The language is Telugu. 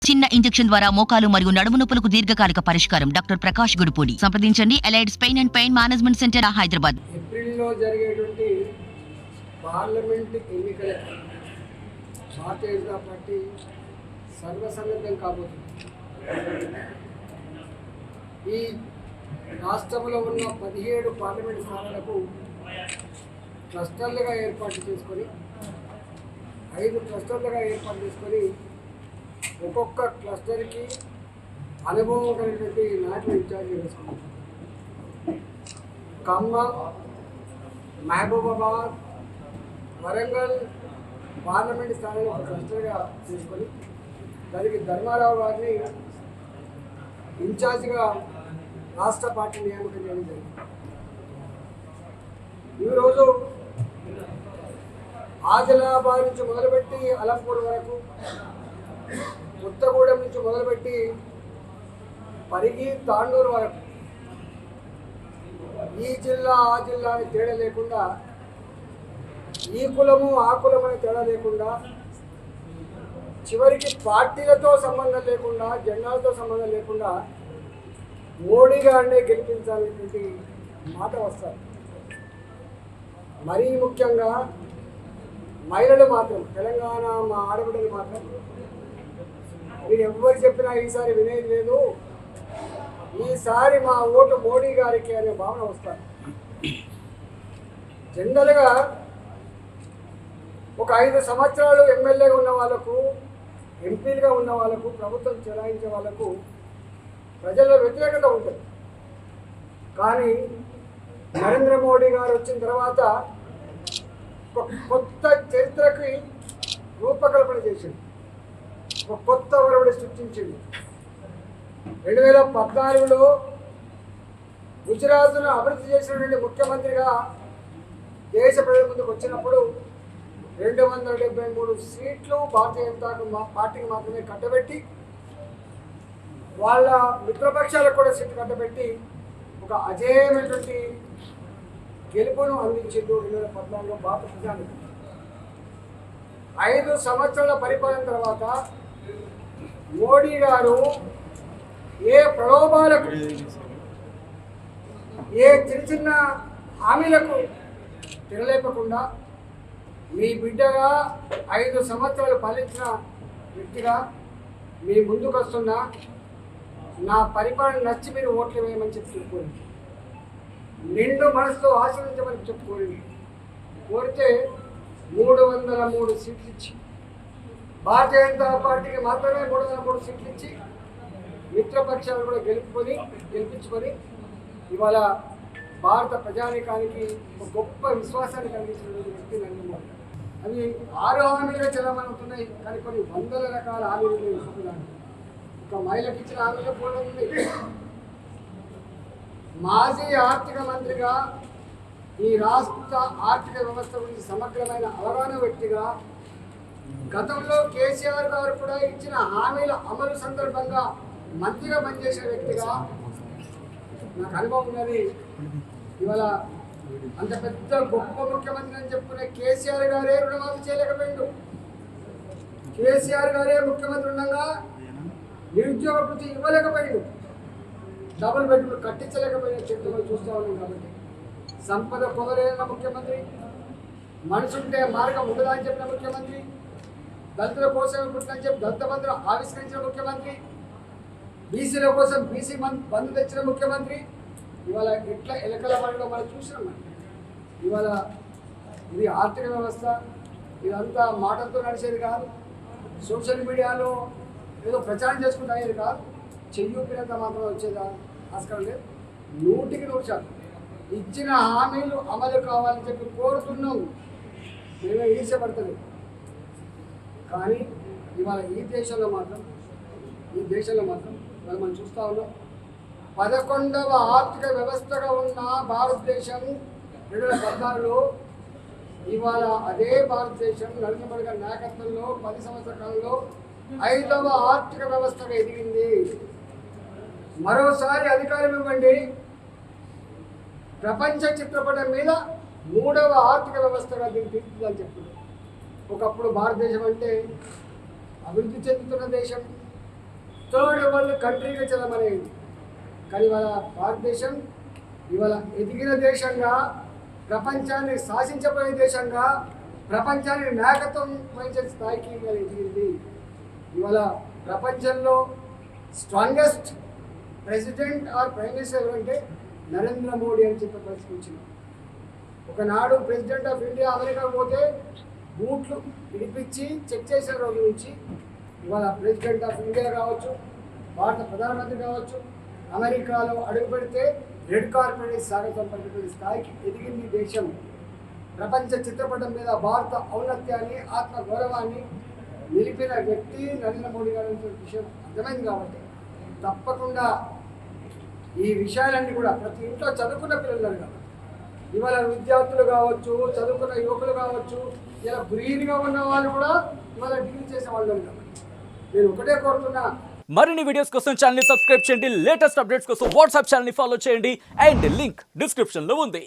చిన్న ఇంజెక్షన్ ద్వారా మోకాలు మరియు నడుము నొప్పులకు దీర్ఘకాలిక పరిష్కారం. డాక్టర్ ప్రకాష్ గుడిపూడి. సంప్రదించండి. Allied's pain and pain management centre, Hyderabad. ఏప్రిల్లో జరిగేటువంటి పార్లమెంట్ ఎన్నికల భారతీయ జనతా పార్టీ సర్వసన్నద్ధం కాబోతుంది. ఈ రాష్ట్రంలో ఉన్న 17 పార్లమెంట్ స్థానాలకు క్లస్టర్లుగా ఏర్పాటు చేసుకొని 5 క్లస్టర్లుగా ఏర్పాటు చేసుకొని ఒక్కొక్క క్లస్టర్కి అనుభవం కలిగినటువంటి నాయకులు ఇన్ఛార్జ్ చేసుకుంటారు. ఖమ్మం, మహబూబాబాద్, వరంగల్ పార్లమెంట్ స్థానాన్ని ఒక క్లస్టర్గా తీసుకొని దానికి ధర్మారావు గారిని ఇన్ఛార్జిగా రాష్ట్ర పార్టీ నియామకం చేయడం జరిగింది. ఈరోజు ఆదిలాబాద్ నుంచి మొదలుపెట్టి అలంపూర్ వరకు, కొత్తగూడెం నుంచి మొదలుపెట్టి పరిగి, తాండూరు వరకు ఈ జిల్లా ఆ జిల్లా అని తేడా లేకుండా, ఈ కులము ఆ కులం అని తేడా లేకుండా, చివరికి పార్టీలతో సంబంధం లేకుండా, జెండాలతో సంబంధం లేకుండా మోడీ గారినే గెలిపించాలనేటువంటి మాట వస్తారు. మరీ ముఖ్యంగా మహిళలు మాత్రం, తెలంగాణ మా ఆడబిడ్డలు మాత్రం మీరు ఎవరు చెప్పినా ఈసారి వినేది లేదు, ఈసారి మా ఓటు మోడీ గారికి అనే భావన వస్తారు. జనరల్గా ఒక 5 సంవత్సరాలు ఎమ్మెల్యేగా ఉన్న వాళ్ళకు, ఎంపీలుగా ఉన్న వాళ్ళకు, ప్రభుత్వం చెలాయించే వాళ్ళకు ప్రజల్లో వ్యతిరేకత ఉంటుంది. కానీ నరేంద్ర మోడీ గారు వచ్చిన తర్వాత ఒక కొత్త చరిత్రకి రూపకల్పన చేసింది, ఒక కొత్త ఒరవడి సృష్టించింది. 2014లో గుజరాత్ను అభివృద్ధి చేసినటువంటి ముఖ్యమంత్రిగా దేశ ప్రజల ముందుకు వచ్చినప్పుడు 273 సీట్లు భారతీయ జనతా పార్టీకి మాత్రమే కట్టబెట్టి, వాళ్ళ మిత్రపక్షాలకు కూడా సీట్లు కట్టబెట్టి ఒక అజేయమైనటువంటి గెలుపును అందించింది 2014లో భారత ప్రజానికి. 5 సంవత్సరాల పరిపాలన తర్వాత మోడీ గారు ఏ ప్రలోభాలకు, ఏ చిన్న చిన్న హామీలకు తిరలేపకుండా మీ బిడ్డగా 5 సంవత్సరాలు పాలించిన వ్యక్తిగా మీ ముందుకు వస్తున్నా, నా పరిపాలన నచ్చి మీరు ఓట్లు వేయమని చెప్పి చెప్పుకోండి, నిండు మనసుతో ఆశీర్వదించమని చెప్పుకోండి. కోరితే 303 సీట్లు ఇచ్చి, భారతీయ జనతా పార్టీకి మాత్రమే 303 సీట్లు ఇచ్చి, మిత్రపక్షాలు కూడా గెలిపించుకొని ఇవాళ భారత ప్రజానీకానికి ఒక గొప్ప విశ్వాసాన్ని కలిగించిన వ్యక్తి నరేంద్ర మోడీ. అవి 6 హామీలుగా చలామణి అవుతున్నాయి, కానీ కొన్ని వందల రకాల హామీలు ఇస్తున్నాను. ఒక మహిళకి ఇచ్చిన హామీలో కూడా ఉంది. మాజీ ఆర్థిక మంత్రిగా, ఈ రాష్ట్ర ఆర్థిక వ్యవస్థ గురించి సమగ్రమైన అవగాహన వ్యక్తిగా, గతంలో కేసీఆర్ గారు కూడా ఇచ్చిన హామీల అమలు సందర్భంగా మంత్రిగా పనిచేసిన వ్యక్తిగా నాకు అనుభవం ఉన్నది. ఇవాళ అంత పెద్ద గొప్ప ముఖ్యమంత్రి అని చెప్పుకునే కేసీఆర్ గారే రుణమాఫీ చేయలేకపోయిండు. కేసీఆర్ గారే ముఖ్యమంత్రి ఉండగా నిరుద్యోగ వృత్తి ఇవ్వలేకపోయిండు, డబుల్ బెడ్రూమ్ కట్టించలేకపోయిన చరిత్రలు చూస్తూ ఉన్నాం. కాబట్టి సంపద పొగలేన ముఖ్యమంత్రి, మనసుంటే మార్గం ఉండదా అని చెప్పిన ముఖ్యమంత్రి, దళితుల కోసం పుట్టినని చెప్పి దళిత బంధులు ఆవిష్కరించిన ముఖ్యమంత్రి, బీసీల కోసం బీసీ బంధు తెచ్చిన ముఖ్యమంత్రి, ఇవాళ ఎట్లా ఎలకల వారిలో మనం చూసినాం. ఇవాళ ఇది ఆర్థిక వ్యవస్థ, ఇదంతా మాటలతో నడిచేది కాదు, సోషల్ మీడియాలో ఏదో ప్రచారం చేసుకుంటూ అయ్యేది కాదు, చెయ్యూపినంత మాత్రం వచ్చేదా ఆస్కారం లేదు. 100% ఇచ్చిన హామీలు అమలు కావాలని చెప్పి కోరుతున్నాం. మేమే ఈర్ష్యపడుతుంది. కానీ ఇవాళ ఈ దేశంలో మాత్రం మనం చూస్తూ ఉన్నాం, 11వ ఆర్థిక వ్యవస్థగా ఉన్న భారతదేశం 2014లో ఇవాళ అదే భారతదేశం నరేంద్ర మోడీ గారి నాయకత్వంలో 10 సంవత్సరాల కాలంలో 5వ ఆర్థిక వ్యవస్థగా ఎదిగింది. మరోసారి అధికారం ఇవ్వండి, ప్రపంచ చిత్రపటం మీద 3వ ఆర్థిక వ్యవస్థగా దీన్ని తీర్చుదని చెప్తున్నారు. ఒకప్పుడు భారతదేశం అంటే అభివృద్ధి చెందుతున్న దేశం, థర్డ్ వరల్డ్ కంట్రీగా చెల్లమనేది. కానీ ఇవాళ భారతదేశం ఇవాళ ఎదిగిన దేశంగా, ప్రపంచాన్ని శాసించబోయే దేశంగా, ప్రపంచాన్ని నాయకత్వం వహించే స్థాయికి ఇవాళ ఎదిగింది. ఇవాళ ప్రపంచంలో strongest president or prime minister అంటే నరేంద్ర మోడీ అని చెప్పి పరిస్థితి. ఒకనాడు ప్రెసిడెంట్ ఆఫ్ ఇండియా అమెరికా పోతే బూట్లు విడిపించి చెక్ చేసిన రోజు నుంచి ఇవాళ ప్రెసిడెంట్ ఆఫ్ ఇండియా కావచ్చు, భారత ప్రధానమంత్రి కావచ్చు, అమెరికాలో అడుగు పెడితే రెడ్ కార్పెట్ స్వాగతం పలికే స్థాయికి ఎదిగింది దేశం. ప్రపంచ చిత్రపటం మీద భారత ఔన్నత్యాన్ని, ఆత్మ గౌరవాన్ని నిలిపిన వ్యక్తి నరేంద్ర మోడీ గారి విషయం అర్థమైంది. కాబట్టి తప్పకుండా ఈ విషయాలన్నీ కూడా ప్రతి ఇంట్లో చదువుకున్న పిల్లలు కాబట్టి, ఇవాళ విద్యార్థులు కావచ్చు, చదువుకున్న యువకులు కావచ్చు, ఇలా గృహిణిగా ఉన్న వాళ్ళు కూడా ఇవాళ డిగ్రీ చేసే వాళ్ళు కాబట్టి నేను ఒకటే కోరుతున్నా, మరిన్ని వీడియోస్ కోసం ఛానల్ ని సబ్స్క్రైబ్ చేయండి. లేటెస్ట్ అప్డేట్స్ కోసం వాట్సాప్ ఛానల్ ని ఫాలో చేయండి. అండ్ లింక్ డిస్క్రిప్షన్ లో ఉంది.